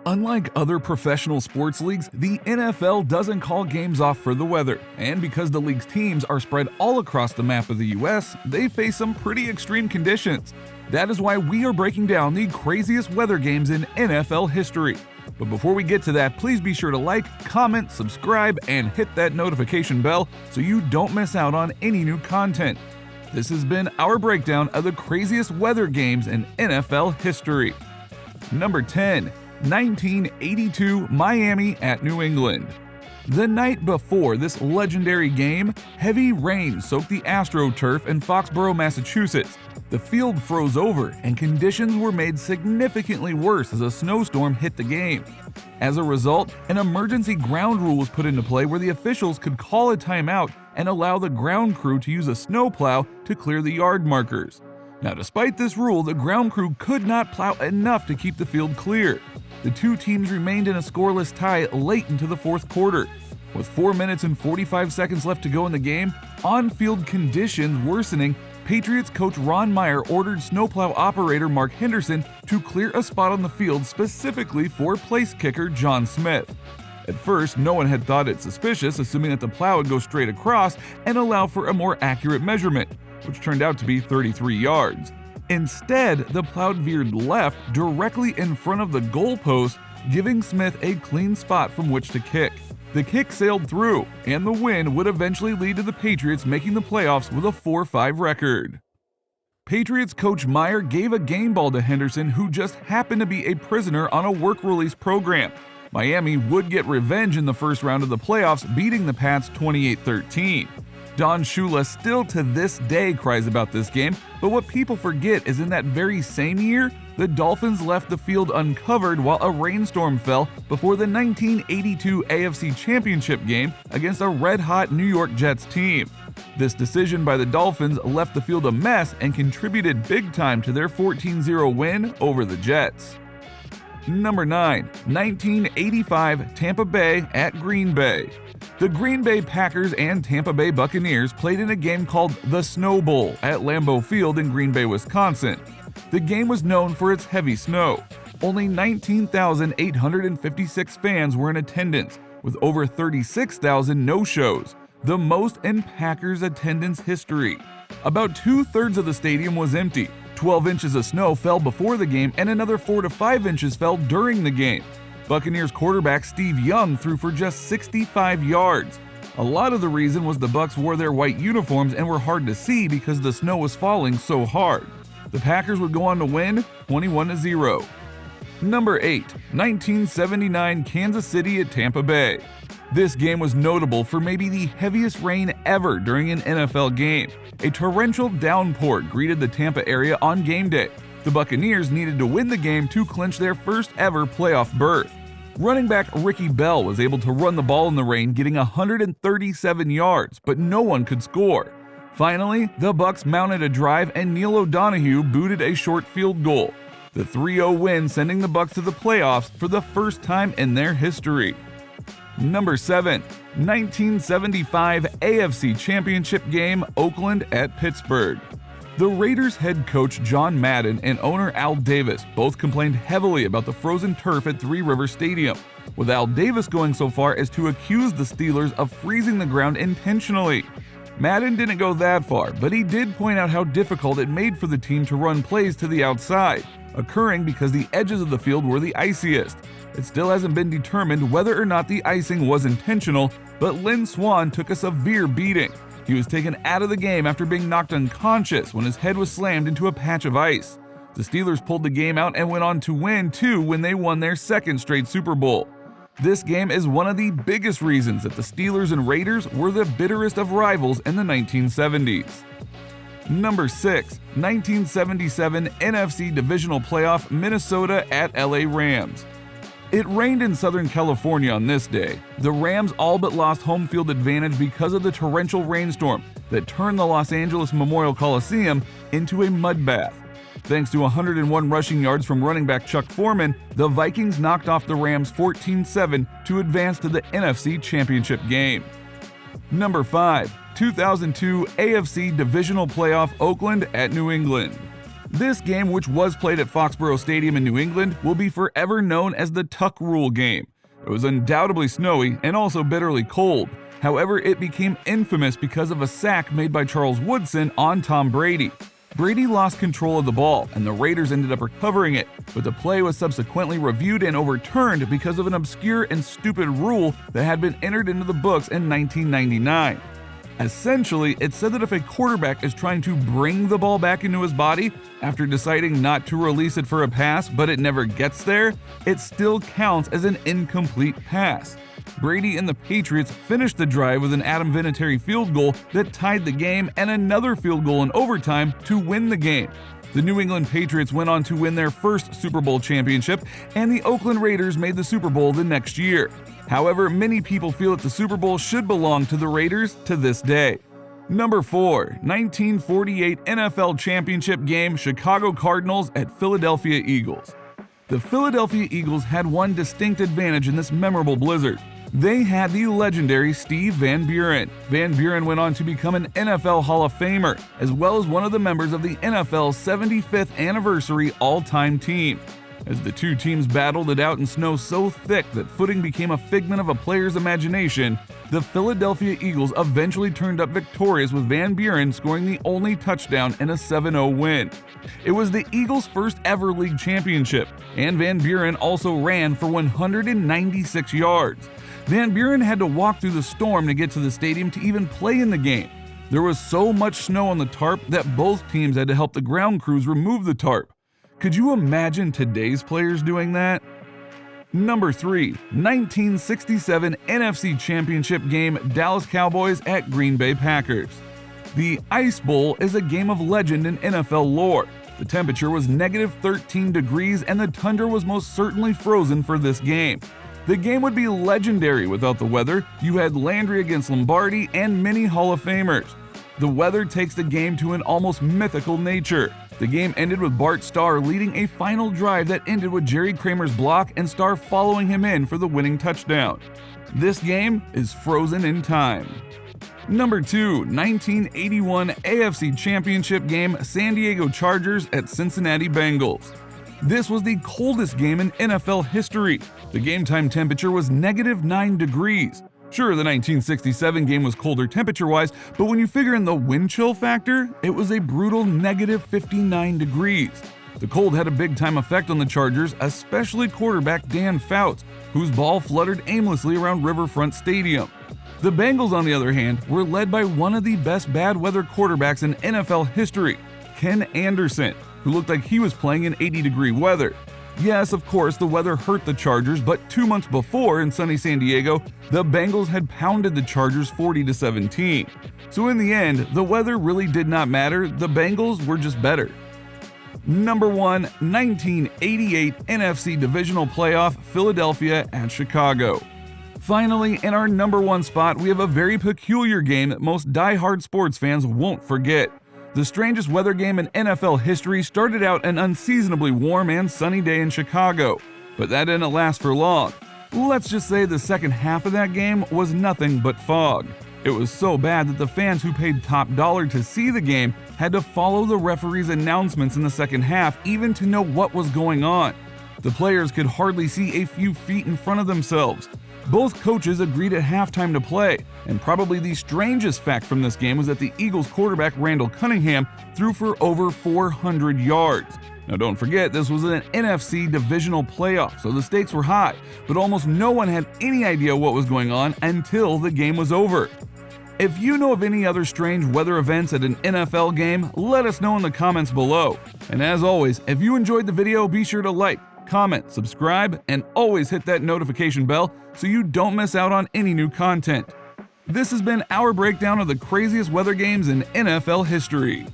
Unlike other professional sports leagues, the NFL doesn't call games off for the weather, and because the league's teams are spread all across the map of the US, they face some pretty extreme conditions. That is why we are breaking down the craziest weather games in NFL history. But before we get to that, please be sure to like, comment, subscribe, and hit that notification bell so you don't miss out on any new content. This has been our breakdown of the craziest weather games in NFL history. Number 10. 1982 Miami at New England. The night before this legendary game, heavy rain soaked the AstroTurf in Foxborough, Massachusetts. The field froze over and conditions were made significantly worse as a snowstorm hit the game. As a result, an emergency ground rule was put into play where the officials could call a timeout and allow the ground crew to use a snowplow to clear the yard markers. Now, despite this rule, the ground crew could not plow enough to keep the field clear. The two teams remained in a scoreless tie late into the fourth quarter. With 4 minutes and 45 seconds left to go in the game, on-field conditions worsening, Patriots coach Ron Meyer ordered snowplow operator Mark Henderson to clear a spot on the field specifically for place kicker John Smith. At first, no one had thought it suspicious, assuming that the plow would go straight across and allow for a more accurate measurement, which turned out to be 33 yards. Instead, the plow veered left directly in front of the goalpost, giving Smith a clean spot from which to kick. The kick sailed through, and the win would eventually lead to the Patriots making the playoffs with a 4-5 record. Patriots coach Meyer gave a game ball to Henderson, who just happened to be a prisoner on a work release program. Miami would get revenge in the first round of the playoffs, beating the Pats 28-13. Don Shula still to this day cries about this game, but what people forget is in that very same year, the Dolphins left the field uncovered while a rainstorm fell before the 1982 AFC Championship game against a red-hot New York Jets team. This decision by the Dolphins left the field a mess and contributed big time to their 14-0 win over the Jets. Number 9. 1985 Tampa Bay at Green Bay. The Green Bay Packers and Tampa Bay Buccaneers played in a game called the Snow Bowl at Lambeau Field in Green Bay, Wisconsin. The game was known for its heavy snow. Only 19,856 fans were in attendance, with over 36,000 no-shows, the most in Packers attendance history. About 2/3 of the stadium was empty. 12 inches of snow fell before the game, and another 4 to 5 inches fell during the game. Buccaneers quarterback Steve Young threw for just 65 yards. A lot of the reason was the Bucs wore their white uniforms and were hard to see because the snow was falling so hard. The Packers would go on to win 21-0. Number 8. 1979 Kansas City at Tampa Bay. This game was notable for maybe the heaviest rain ever during an NFL game. A torrential downpour greeted the Tampa area on game day. The Buccaneers needed to win the game to clinch their first ever playoff berth. Running back Ricky Bell was able to run the ball in the rain, getting 137 yards, but no one could score. Finally, the Bucs mounted a drive and Neil O'Donoghue booted a short field goal. The 3-0 win sending the Bucs to the playoffs for the first time in their history. Number 7. 1975 AFC Championship game, Oakland at Pittsburgh. The Raiders head coach John Madden and owner Al Davis both complained heavily about the frozen turf at Three River Stadium, with Al Davis going so far as to accuse the Steelers of freezing the ground intentionally. Madden didn't go that far, but he did point out how difficult it made for the team to run plays to the outside, occurring because the edges of the field were the iciest. It still hasn't been determined whether or not the icing was intentional, but Lynn Swann took a severe beating. He was taken out of the game after being knocked unconscious when his head was slammed into a patch of ice. The Steelers pulled the game out and went on to win too when they won their second straight Super Bowl. This game is one of the biggest reasons that the Steelers and Raiders were the bitterest of rivals in the 1970s. Number 6. 1977 NFC Divisional Playoff, Minnesota at LA Rams. It rained in Southern California on this day. The Rams all but lost home field advantage because of the torrential rainstorm that turned the Los Angeles Memorial Coliseum into a mud bath. Thanks to 101 rushing yards from running back Chuck Foreman, the Vikings knocked off the Rams 14-7 to advance to the NFC Championship game. Number 5. 2002 AFC Divisional Playoff, Oakland at New England. This game, which was played at Foxborough Stadium in New England, will be forever known as the Tuck Rule game. It was undoubtedly snowy and also bitterly cold. However, it became infamous because of a sack made by Charles Woodson on Tom Brady. Brady lost control of the ball, and the Raiders ended up recovering it, but the play was subsequently reviewed and overturned because of an obscure and stupid rule that had been entered into the books in 1999. Essentially, it said that if a quarterback is trying to bring the ball back into his body after deciding not to release it for a pass but it never gets there, it still counts as an incomplete pass. Brady and the Patriots finished the drive with an Adam Vinatieri field goal that tied the game and another field goal in overtime to win the game. The New England Patriots went on to win their first Super Bowl championship, and the Oakland Raiders made the Super Bowl the next year. However, many people feel that the Super Bowl should belong to the Raiders to this day. Number 4, 1948 NFL Championship game, Chicago Cardinals at Philadelphia Eagles. The Philadelphia Eagles had one distinct advantage in this memorable blizzard. They had the legendary Steve Van Buren. Van Buren went on to become an NFL Hall of Famer, as well as one of the members of the NFL's 75th anniversary all-time team. As the two teams battled it out in snow so thick that footing became a figment of a player's imagination, the Philadelphia Eagles eventually turned up victorious with Van Buren scoring the only touchdown in a 7-0 win. It was the Eagles' first ever league championship, and Van Buren also ran for 196 yards. Van Buren had to walk through the storm to get to the stadium to even play in the game. There was so much snow on the tarp that both teams had to help the ground crews remove the tarp. Could you imagine today's players doing that? Number 3, 1967 NFC Championship game, Dallas Cowboys at Green Bay Packers. The Ice Bowl is a game of legend in NFL lore. The temperature was negative 13 degrees and the tundra was most certainly frozen for this game. The game would be legendary without the weather. You had Landry against Lombardi and many Hall of Famers. The weather takes the game to an almost mythical nature. The game ended with Bart Starr leading a final drive that ended with Jerry Kramer's block and Starr following him in for the winning touchdown. This game is frozen in time. Number 2, 1981 AFC Championship game, San Diego Chargers at Cincinnati Bengals. This was the coldest game in NFL history. The game time temperature was negative 9 degrees. Sure, the 1967 game was colder temperature-wise, but when you figure in the wind chill factor, it was a brutal negative 59 degrees. The cold had a big-time effect on the Chargers, especially quarterback Dan Fouts, whose ball fluttered aimlessly around Riverfront Stadium. The Bengals, on the other hand, were led by one of the best bad-weather quarterbacks in NFL history, Ken Anderson, who looked like he was playing in 80-degree weather. Yes, of course, the weather hurt the Chargers, but 2 months before in sunny San Diego, the Bengals had pounded the Chargers 40-17. So in the end, the weather really did not matter, the Bengals were just better. Number 1, 1988 NFC Divisional Playoff, Philadelphia at Chicago. Finally, in our number 1 spot, we have a very peculiar game that most die-hard sports fans won't forget. The strangest weather game in NFL history started out an unseasonably warm and sunny day in Chicago, but that didn't last for long. Let's just say the second half of that game was nothing but fog. It was so bad that the fans who paid top dollar to see the game had to follow the referee's announcements in the second half even to know what was going on. The players could hardly see a few feet in front of themselves. Both coaches agreed at halftime to play, and probably the strangest fact from this game was that the Eagles quarterback Randall Cunningham threw for over 400 yards. Now don't forget, this was an NFC divisional playoff, so the stakes were high, but almost no one had any idea what was going on until the game was over. If you know of any other strange weather events at an NFL game, let us know in the comments below. And as always, if you enjoyed the video, be sure to like, comment, subscribe, and always hit that notification bell so you don't miss out on any new content. This has been our breakdown of the craziest weather games in NFL history.